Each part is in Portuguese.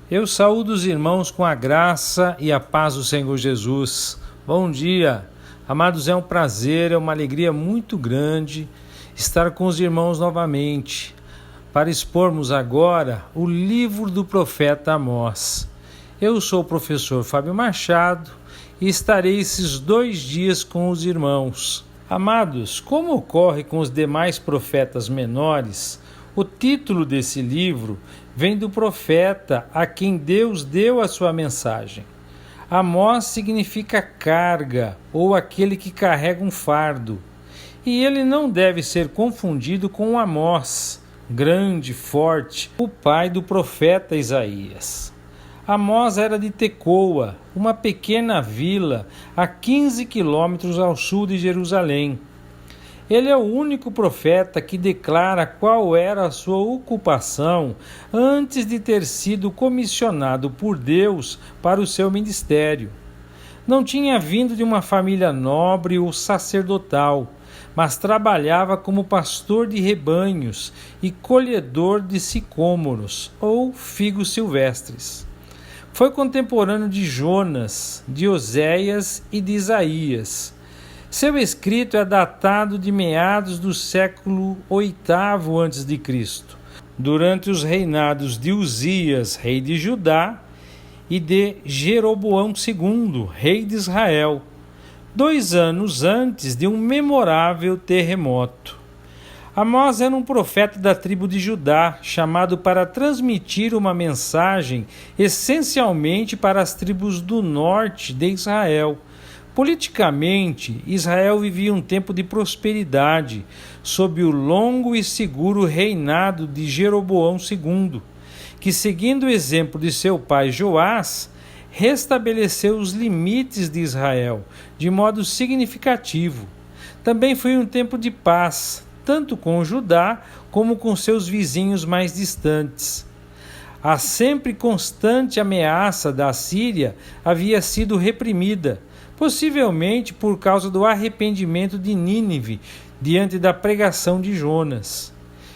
Eu saúdo os irmãos com a graça e a paz do Senhor Jesus. Bom dia, amados, é um prazer, é uma alegria muito grande estar com os irmãos novamente, para expormos agora o livro do profeta Amós. Eu sou o professor Fábio Machado e estarei esses 2 dias com os irmãos. Amados, como ocorre com os demais profetas menores, o título desse livro vem do profeta a quem Deus deu a sua mensagem. Amós significa carga ou aquele que carrega um fardo. E ele não deve ser confundido com Amós, grande, forte, o pai do profeta Isaías. Amós era de Tecoa, uma pequena vila a 15 quilômetros ao sul de Jerusalém. Ele é o único profeta que declara qual era a sua ocupação antes de ter sido comissionado por Deus para o seu ministério. Não tinha vindo de uma família nobre ou sacerdotal, mas trabalhava como pastor de rebanhos e colhedor de sicômoros ou figos silvestres. Foi contemporâneo de Jonas, de Oséias e de Isaías. Seu escrito é datado de meados do século VIII a.C., durante os reinados de Uzias, rei de Judá, e de Jeroboão II, rei de Israel, 2 anos antes de um memorável terremoto. Amós era um profeta da tribo de Judá, chamado para transmitir uma mensagem essencialmente para as tribos do norte de Israel. Politicamente, Israel vivia um tempo de prosperidade, sob o longo e seguro reinado de Jeroboão II, que, seguindo o exemplo de seu pai Joás, restabeleceu os limites de Israel de modo significativo. Também foi um tempo de paz, tanto com Judá como com seus vizinhos mais distantes. A sempre constante ameaça da Assíria havia sido reprimida, possivelmente por causa do arrependimento de Nínive diante da pregação de Jonas.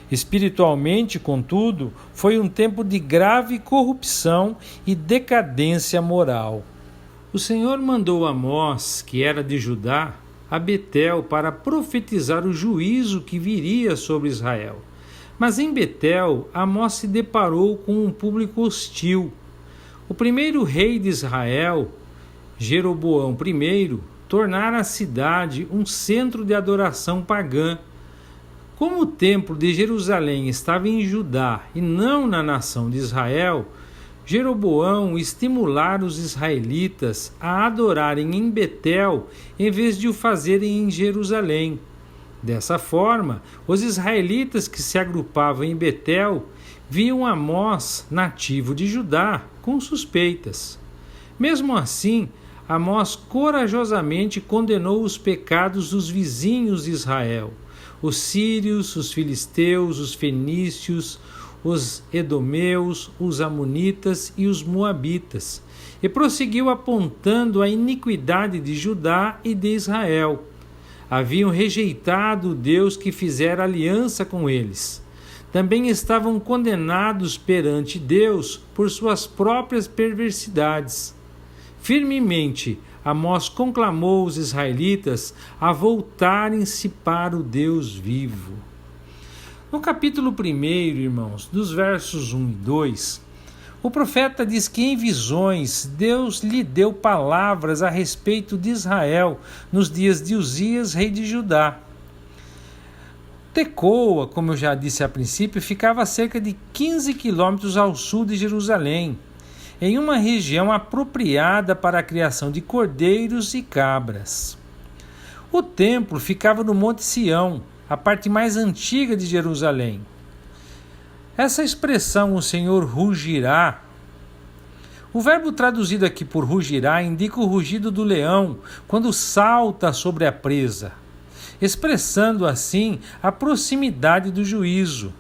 Espiritualmente, contudo, foi um tempo de grave corrupção e decadência moral. O Senhor mandou Amós, que era de Judá, a Betel para profetizar o juízo que viria sobre Israel. Mas em Betel, Amós se deparou com um público hostil. O primeiro rei de Israel, Jeroboão I, tornara a cidade um centro de adoração pagã. Como o templo de Jerusalém estava em Judá e não na nação de Israel, Jeroboão estimulara os israelitas a adorarem em Betel em vez de o fazerem em Jerusalém. Dessa forma, os israelitas que se agrupavam em Betel viam Amós, nativo de Judá, com suspeitas. Mesmo assim, Amós corajosamente condenou os pecados dos vizinhos de Israel, os sírios, os filisteus, os fenícios, os edomeus, os amonitas e os moabitas, e prosseguiu apontando a iniquidade de Judá e de Israel. Haviam rejeitado o Deus que fizera aliança com eles. Também estavam condenados perante Deus por suas próprias perversidades. Firmemente, Amós conclamou os israelitas a voltarem-se para o Deus vivo. No capítulo 1, irmãos, dos versos 1 e 2, o profeta diz que em visões Deus lhe deu palavras a respeito de Israel nos dias de Uzias, rei de Judá. Tecoa, como eu já disse a princípio, ficava a cerca de 15 quilômetros ao sul de Jerusalém, em uma região apropriada para a criação de cordeiros e cabras. O templo ficava no Monte Sião, a parte mais antiga de Jerusalém. Essa expressão, o Senhor rugirá, o verbo traduzido aqui por rugirá indica o rugido do leão quando salta sobre a presa, expressando assim a proximidade do juízo.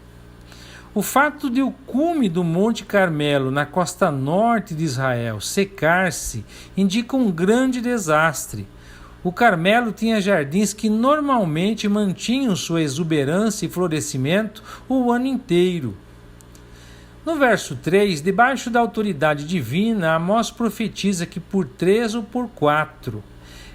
O fato de o cume do Monte Carmelo, na costa norte de Israel, secar-se, indica um grande desastre. O Carmelo tinha jardins que normalmente mantinham sua exuberância e florescimento o ano inteiro. No verso 3, debaixo da autoridade divina, Amós profetiza que por 3 ou por 4.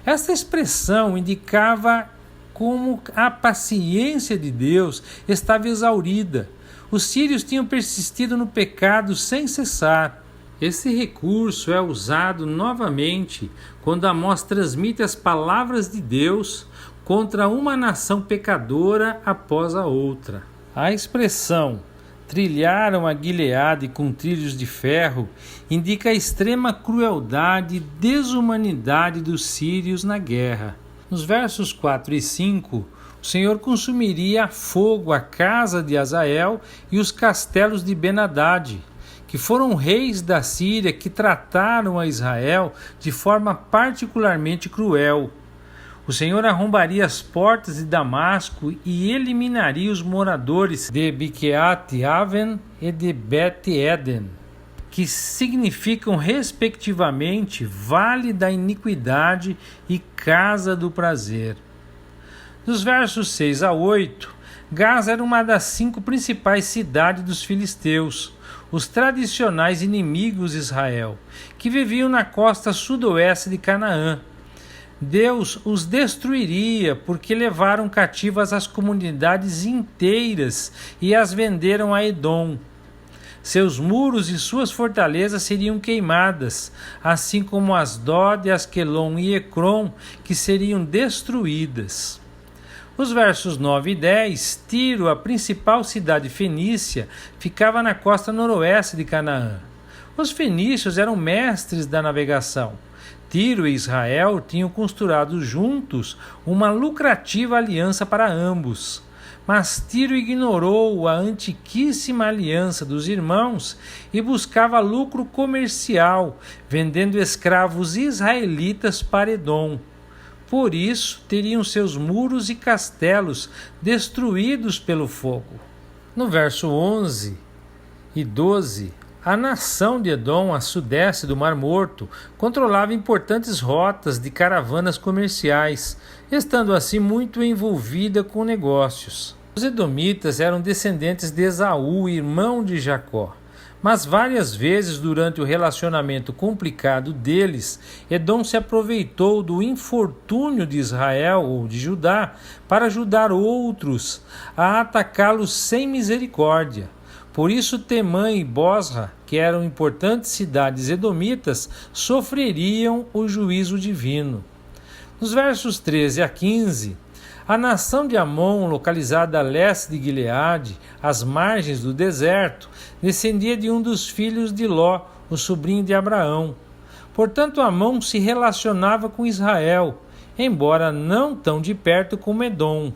Esta expressão indicava como a paciência de Deus estava exaurida. Os sírios tinham persistido no pecado sem cessar. Esse recurso é usado novamente quando Amós transmite as palavras de Deus contra uma nação pecadora após a outra. A expressão trilharam a Gileade com trilhos de ferro indica a extrema crueldade e desumanidade dos sírios na guerra. Nos versos 4 e 5, o Senhor consumiria a fogo a casa de Hazael e os castelos de Ben-Hadad, que foram reis da Síria que trataram a Israel de forma particularmente cruel. O Senhor arrombaria as portas de Damasco e eliminaria os moradores de Biqueat-Aven e de Bet-Eden, que significam respectivamente Vale da Iniquidade e Casa do Prazer. Dos versos 6 a 8, Gaza era uma das 5 principais cidades dos filisteus, os tradicionais inimigos de Israel, que viviam na costa sudoeste de Canaã. Deus os destruiria porque levaram cativas as comunidades inteiras e as venderam a Edom. Seus muros e suas fortalezas seriam queimadas, assim como Asdod, Asquelon e Ecrom, que seriam destruídas. Os versos 9 e 10, Tiro, a principal cidade fenícia, ficava na costa noroeste de Canaã. Os fenícios eram mestres da navegação. Tiro e Israel tinham costurado juntos uma lucrativa aliança para ambos. Mas Tiro ignorou a antiquíssima aliança dos irmãos e buscava lucro comercial, vendendo escravos israelitas para Edom. Por isso, teriam seus muros e castelos destruídos pelo fogo. No verso 11 e 12, a nação de Edom, a sudeste do Mar Morto, controlava importantes rotas de caravanas comerciais, estando assim muito envolvida com negócios. Os edomitas eram descendentes de Esaú, irmão de Jacó. Mas várias vezes durante o relacionamento complicado deles, Edom se aproveitou do infortúnio de Israel ou de Judá para ajudar outros a atacá-los sem misericórdia. Por isso Temã e Bosra, que eram importantes cidades edomitas, sofreriam o juízo divino. Nos versos 13 a 15, a nação de Amon, localizada a leste de Gileade, às margens do deserto, descendia de um dos filhos de Ló, o sobrinho de Abraão. Portanto, Amon se relacionava com Israel, embora não tão de perto como Edom.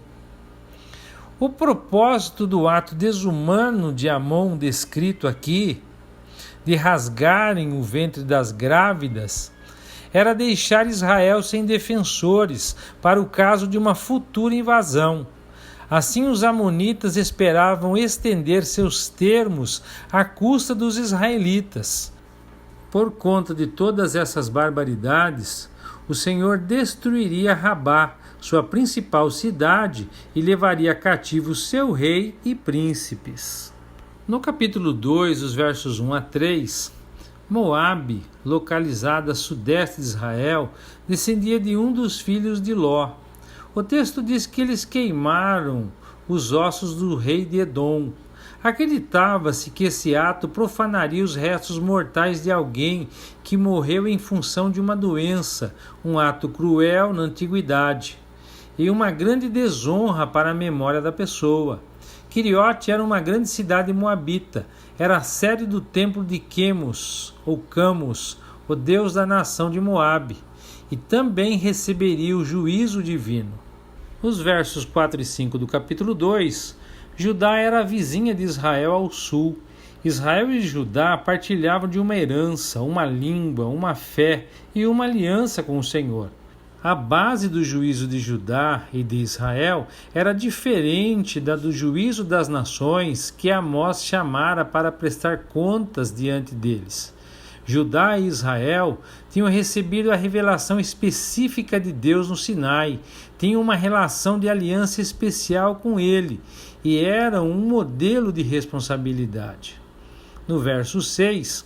O propósito do ato desumano de Amon descrito aqui, de rasgarem o ventre das grávidas, era deixar Israel sem defensores para o caso de uma futura invasão. Assim, os amonitas esperavam estender seus termos à custa dos israelitas. Por conta de todas essas barbaridades, o Senhor destruiria Rabá, sua principal cidade, e levaria cativo seu rei e príncipes. No capítulo 2, os versos 1 a 3, Moabe, localizada a sudeste de Israel, descendia de um dos filhos de Ló. O texto diz que eles queimaram os ossos do rei de Edom. Acreditava-se que esse ato profanaria os restos mortais de alguém que morreu em função de uma doença, um ato cruel na antiguidade, e uma grande desonra para a memória da pessoa. Queriote era uma grande cidade moabita, era a sede do templo de Quemos, ou Camus, o deus da nação de Moabe, e também receberia o juízo divino. Os versos 4 e 5 do capítulo 2, Judá era a vizinha de Israel ao sul. Israel e Judá partilhavam de uma herança, uma língua, uma fé e uma aliança com o Senhor. A base do juízo de Judá e de Israel era diferente da do juízo das nações que Amós chamara para prestar contas diante deles. Judá e Israel tinham recebido a revelação específica de Deus no Sinai, tinham uma relação de aliança especial com ele e eram um modelo de responsabilidade. no verso 6,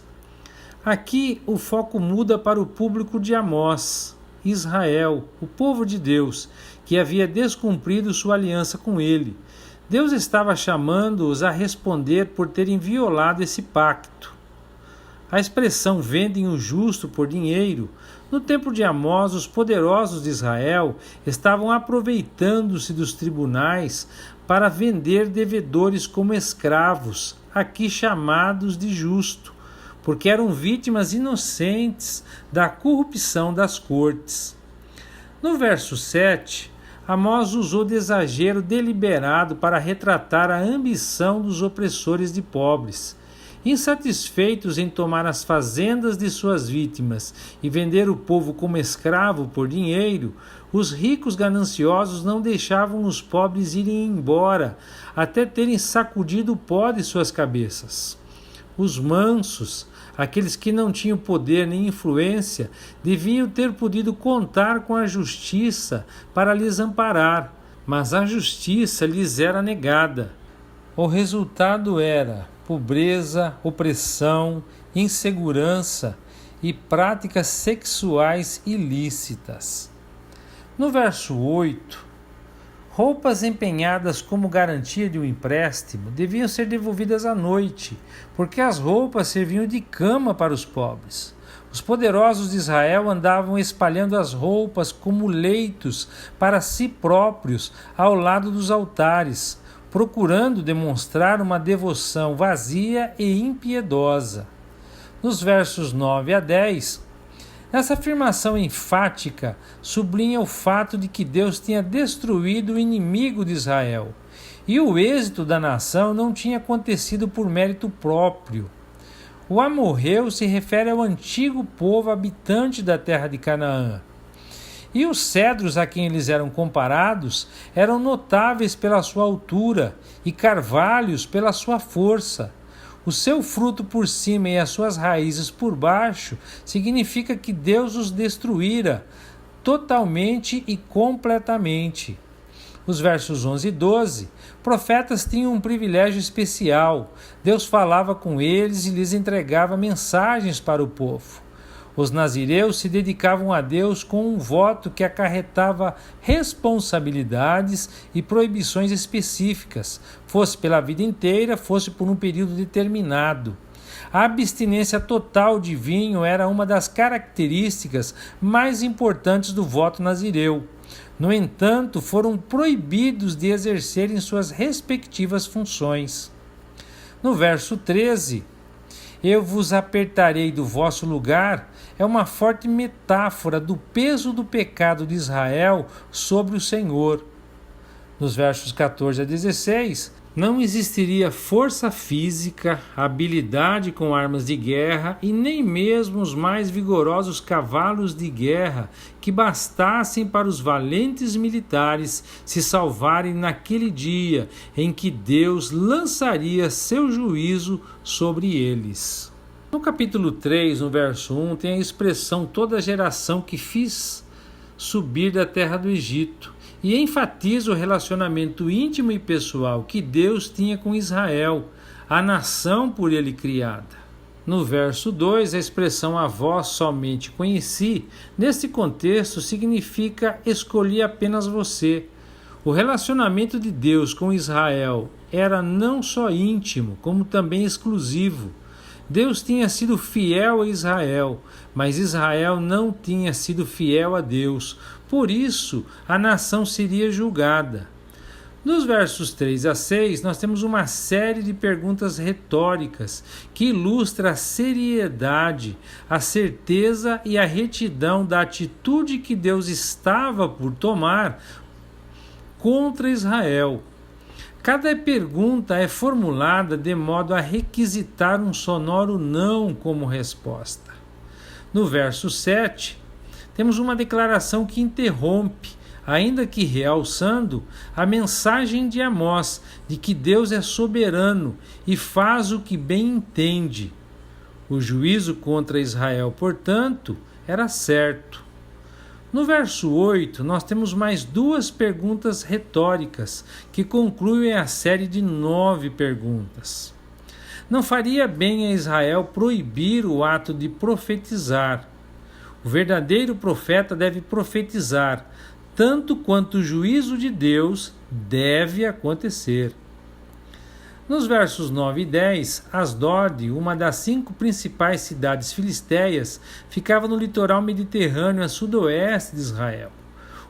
aqui o foco muda para o público de Amós, Israel, o povo de Deus, que havia descumprido sua aliança com ele. Deus estava chamando-os a responder por terem violado esse pacto. A expressão vendem o justo por dinheiro. No tempo de Amós, os poderosos de Israel estavam aproveitando-se dos tribunais para vender devedores como escravos, aqui chamados de justo, porque eram vítimas inocentes da corrupção das cortes. No verso 7, Amós usou de exagero deliberado para retratar a ambição dos opressores de pobres. Insatisfeitos em tomar as fazendas de suas vítimas e vender o povo como escravo por dinheiro, os ricos gananciosos não deixavam os pobres irem embora, até terem sacudido o pó de suas cabeças. Os mansos, aqueles que não tinham poder nem influência, deviam ter podido contar com a justiça para lhes amparar, mas a justiça lhes era negada. O resultado era pobreza, opressão, insegurança e práticas sexuais ilícitas. No verso 8, roupas empenhadas como garantia de um empréstimo deviam ser devolvidas à noite, porque as roupas serviam de cama para os pobres. Os poderosos de Israel andavam espalhando as roupas como leitos para si próprios ao lado dos altares, procurando demonstrar uma devoção vazia e impiedosa. Nos versos 9 a 10, essa afirmação enfática sublinha o fato de que Deus tinha destruído o inimigo de Israel, e o êxito da nação não tinha acontecido por mérito próprio. O amorreu se refere ao antigo povo habitante da terra de Canaã. E os cedros a quem eles eram comparados eram notáveis pela sua altura e carvalhos pela sua força. O seu fruto por cima e as suas raízes por baixo significa que Deus os destruíra totalmente e completamente. Os versos 11 e 12, profetas tinham um privilégio especial. Deus falava com eles e lhes entregava mensagens para o povo. Os nazireus se dedicavam a Deus com um voto que acarretava responsabilidades e proibições específicas, fosse pela vida inteira, fosse por um período determinado. A abstinência total de vinho era uma das características mais importantes do voto nazireu. No entanto, foram proibidos de exercerem suas respectivas funções. No verso 13, eu vos apertarei do vosso lugar, é uma forte metáfora do peso do pecado de Israel sobre o Senhor. Nos versos 14 a 16, não existiria força física, habilidade com armas de guerra e nem mesmo os mais vigorosos cavalos de guerra que bastassem para os valentes militares se salvarem naquele dia em que Deus lançaria seu juízo sobre eles. No capítulo 3, no verso 1, tem a expressão toda geração que fiz subir da terra do Egito, e enfatiza o relacionamento íntimo e pessoal que Deus tinha com Israel, a nação por ele criada. No verso 2, a expressão a vós somente conheci, nesse contexto significa escolhi apenas você. O relacionamento de Deus com Israel era não só íntimo, como também exclusivo. Deus tinha sido fiel a Israel, mas Israel não tinha sido fiel a Deus. Por isso, a nação seria julgada. Nos versos 3 a 6, nós temos uma série de perguntas retóricas que ilustra a seriedade, a certeza e a retidão da atitude que Deus estava por tomar contra Israel. Cada pergunta é formulada de modo a requisitar um sonoro não como resposta. No verso 7, temos uma declaração que interrompe, ainda que realçando, a mensagem de Amós de que Deus é soberano e faz o que bem entende. O juízo contra Israel, portanto, era certo. No verso 8, nós temos mais duas perguntas retóricas que concluem a série de 9 perguntas. Não faria bem a Israel proibir o ato de profetizar. O verdadeiro profeta deve profetizar, tanto quanto o juízo de Deus deve acontecer. Nos versos 9 e 10, Asdod, uma das 5 principais cidades filisteias, ficava no litoral mediterrâneo a sudoeste de Israel.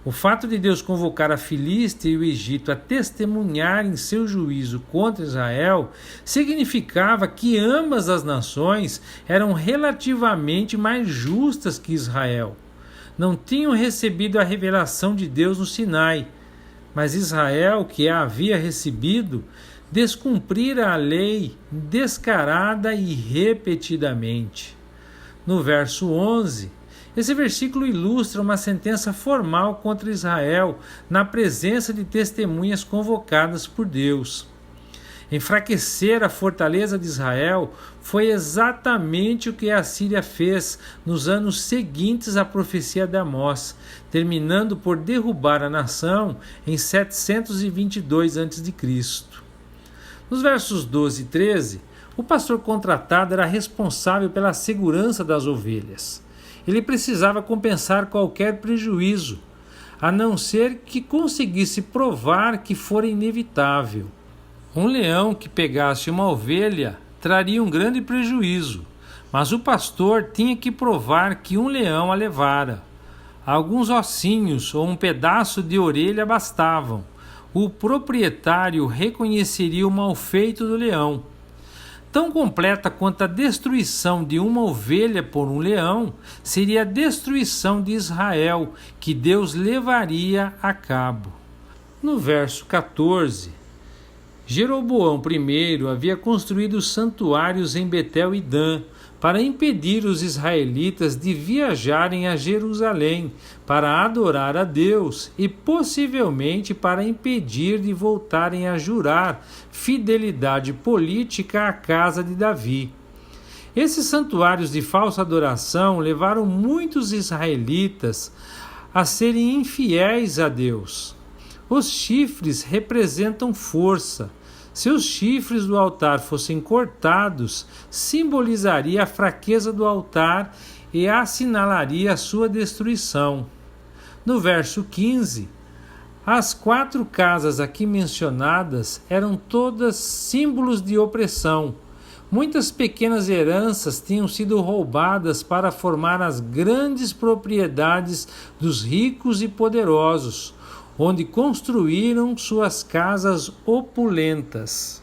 O fato de Deus convocar a Filístia e o Egito a testemunharem seu juízo contra Israel significava que ambas as nações eram relativamente mais justas que Israel. Não tinham recebido a revelação de Deus no Sinai, mas Israel, que a havia recebido, descumprira a lei descarada e repetidamente. No verso 11, esse versículo ilustra uma sentença formal contra Israel na presença de testemunhas convocadas por Deus. Enfraquecer a fortaleza de Israel foi exatamente o que a Síria fez nos anos seguintes à profecia de Amós, terminando por derrubar a nação em 722 a.C. Nos versos 12 e 13, o pastor contratado era responsável pela segurança das ovelhas. Ele precisava compensar qualquer prejuízo, a não ser que conseguisse provar que fora inevitável. Um leão que pegasse uma ovelha traria um grande prejuízo, mas o pastor tinha que provar que um leão a levara. Alguns ossinhos ou um pedaço de orelha bastavam. O proprietário reconheceria o malfeito do leão. Tão completa quanto a destruição de uma ovelha por um leão seria a destruição de Israel, que Deus levaria a cabo. No verso 14, Jeroboão I havia construído santuários em Betel e Dan para impedir os israelitas de viajarem a Jerusalém para adorar a Deus e possivelmente para impedir de voltarem a jurar fidelidade política à casa de Davi. Esses santuários de falsa adoração levaram muitos israelitas a serem infiéis a Deus. Os chifres representam força. Se os chifres do altar fossem cortados, simbolizaria a fraqueza do altar e assinalaria a sua destruição. No verso 15, as 4 casas aqui mencionadas eram todas símbolos de opressão. Muitas pequenas heranças tinham sido roubadas para formar as grandes propriedades dos ricos e poderosos, onde construíram suas casas opulentas.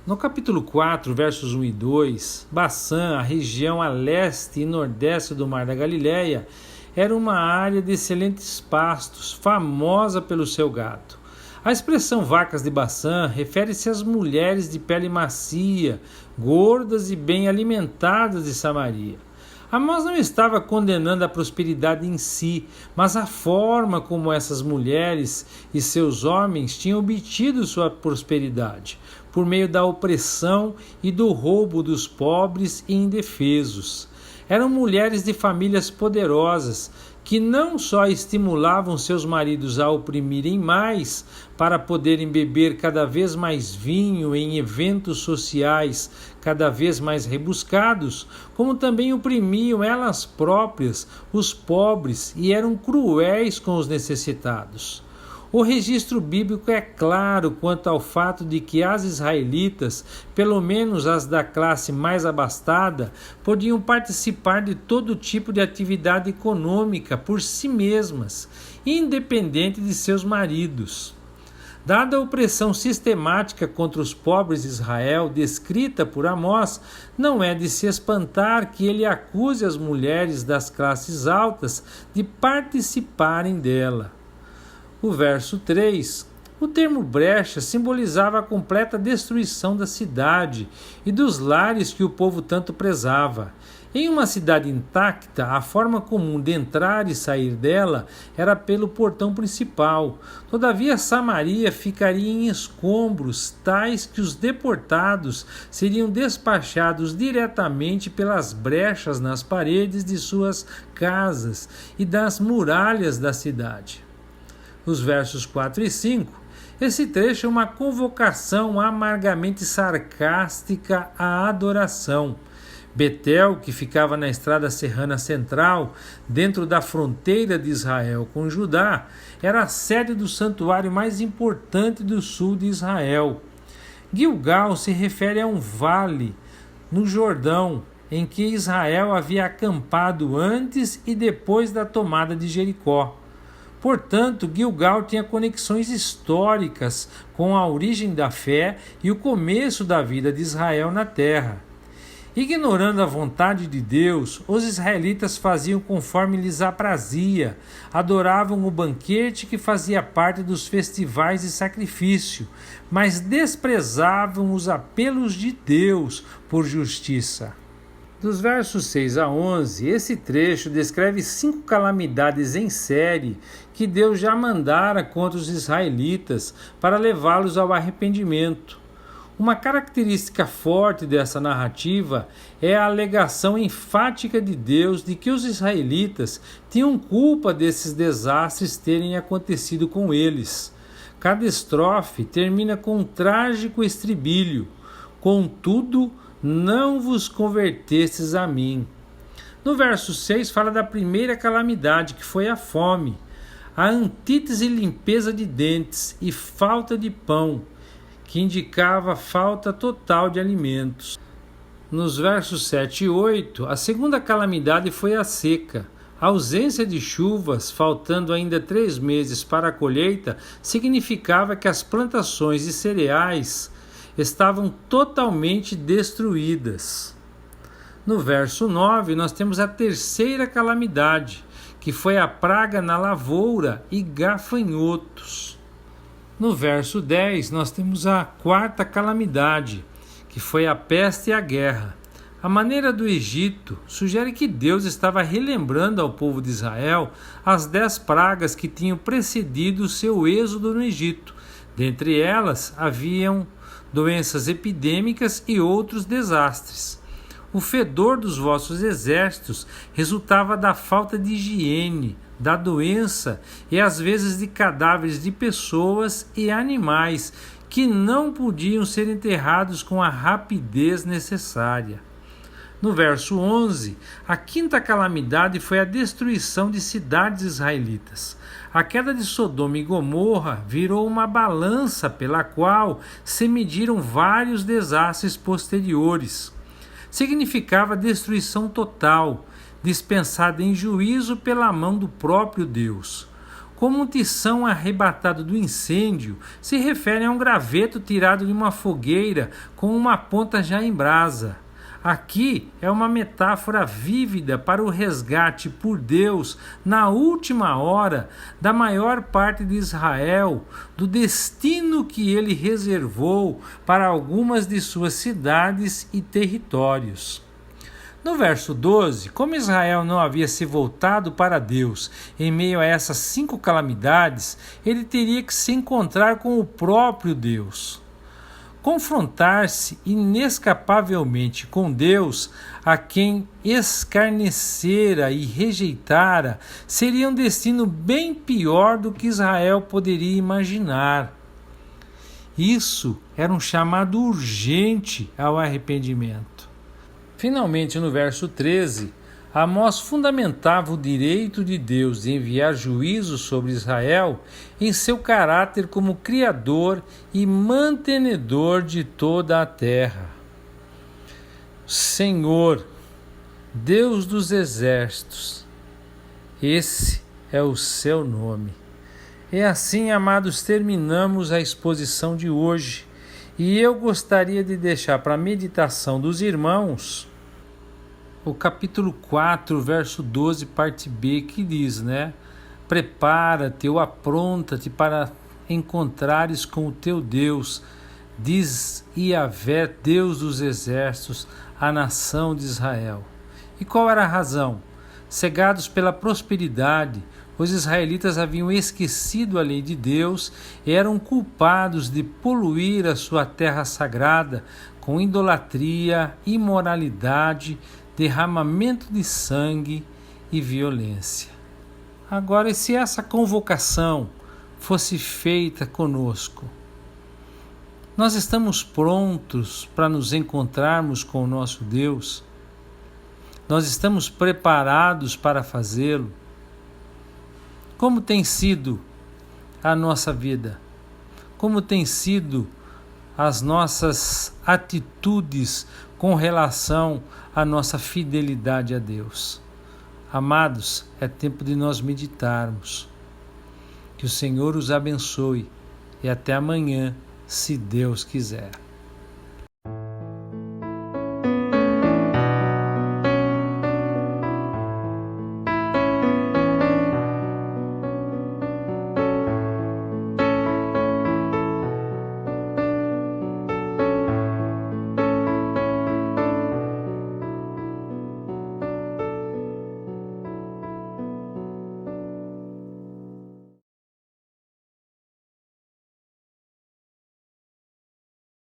No capítulo 4, versos 1 e 2, Bassã, a região a leste e nordeste do Mar da Galileia, era uma área de excelentes pastos, famosa pelo seu gado. A expressão vacas de Bassã refere-se às mulheres de pele macia, gordas e bem alimentadas de Samaria. Amós não estava condenando a prosperidade em si, mas a forma como essas mulheres e seus homens tinham obtido sua prosperidade, por meio da opressão e do roubo dos pobres e indefesos. Eram mulheres de famílias poderosas, que não só estimulavam seus maridos a oprimirem mais para poderem beber cada vez mais vinho em eventos sociais cada vez mais rebuscados, como também oprimiam elas próprias os pobres e eram cruéis com os necessitados. O registro bíblico é claro quanto ao fato de que as israelitas, pelo menos as da classe mais abastada, podiam participar de todo tipo de atividade econômica por si mesmas, independente de seus maridos. Dada a opressão sistemática contra os pobres de Israel, descrita por Amós, não é de se espantar que ele acuse as mulheres das classes altas de participarem dela. O verso 3, o termo brecha simbolizava a completa destruição da cidade e dos lares que o povo tanto prezava. Em uma cidade intacta, a forma comum de entrar e sair dela era pelo portão principal. Todavia, Samaria ficaria em escombros, tais que os deportados seriam despachados diretamente pelas brechas nas paredes de suas casas e das muralhas da cidade. Os versos 4 e 5 Esse trecho é uma convocação amargamente sarcástica à adoração. Betel, que ficava na estrada serrana central, dentro da fronteira de Israel com Judá, era a sede do santuário mais importante do sul de Israel. Gilgal se refere a um vale no Jordão, em que Israel havia acampado antes e depois da tomada de Jericó. Portanto, Gilgal tinha conexões históricas com a origem da fé e o começo da vida de Israel na terra. Ignorando a vontade de Deus, os israelitas faziam conforme lhes aprazia, adoravam o banquete que fazia parte dos festivais de sacrifício, mas desprezavam os apelos de Deus por justiça. Dos versos 6 a 11, esse trecho descreve 5 calamidades em série que Deus já mandara contra os israelitas para levá-los ao arrependimento. Uma característica forte dessa narrativa é a alegação enfática de Deus de que os israelitas tinham culpa desses desastres terem acontecido com eles. Cada estrofe termina com um trágico estribilho: "Contudo, não vos convertestes a mim." No verso 6 fala da primeira calamidade, que foi a fome, a antítese limpeza de dentes e falta de pão, que indicava falta total de alimentos. Nos versos 7 e 8, a segunda calamidade foi a seca. A ausência de chuvas, faltando ainda 3 meses para a colheita, significava que as plantações de cereais estavam totalmente destruídas. No verso 9, nós temos a terceira calamidade, que foi a praga na lavoura e gafanhotos. No verso 10, nós temos a quarta calamidade, que foi a peste e a guerra. A maneira do Egito sugere que Deus estava relembrando ao povo de Israel as 10 pragas que tinham precedido o seu êxodo no Egito. Dentre elas, haviam doenças epidêmicas e outros desastres. O fedor dos vossos exércitos resultava da falta de higiene, da doença e às vezes de cadáveres de pessoas e animais que não podiam ser enterrados com a rapidez necessária. No verso 11, a quinta calamidade foi a destruição de cidades israelitas. A queda de Sodoma e Gomorra virou uma balança pela qual se mediram vários desastres posteriores. Significava destruição total, dispensada em juízo pela mão do próprio Deus. Como um tição arrebatado do incêndio, se refere a um graveto tirado de uma fogueira com uma ponta já em brasa. Aqui é uma metáfora vívida para o resgate por Deus, na última hora, da maior parte de Israel, do destino que ele reservou para algumas de suas cidades e territórios. No verso 12, como Israel não havia se voltado para Deus em meio a essas 5 calamidades, ele teria que se encontrar com o próprio Deus. Confrontar-se inescapavelmente com Deus, a quem escarnecera e rejeitara, seria um destino bem pior do que Israel poderia imaginar. Isso era um chamado urgente ao arrependimento. Finalmente, no verso 13, Amós fundamentava o direito de Deus de enviar juízo sobre Israel em seu caráter como criador e mantenedor de toda a terra. Senhor, Deus dos exércitos, esse é o seu nome. E assim, amados, terminamos a exposição de hoje. E eu gostaria de deixar para a meditação dos irmãos o capítulo 4, verso 12, parte B, que diz, Prepara-te ou apronta-te para encontrares com o teu Deus, diz Iavé, Deus dos exércitos, a nação de Israel. E qual era a razão? Cegados pela prosperidade, os israelitas haviam esquecido a lei de Deus e eram culpados de poluir a sua terra sagrada com idolatria, imoralidade, derramamento de sangue e violência. Agora, se essa convocação fosse feita conosco. Nós estamos prontos para nos encontrarmos com o nosso Deus? Nós estamos preparados para fazê-lo? Como tem sido a nossa vida? Como tem sido as nossas atitudes com relação à nossa fidelidade a Deus? Amados, é tempo de nós meditarmos. Que o Senhor os abençoe e até amanhã, se Deus quiser.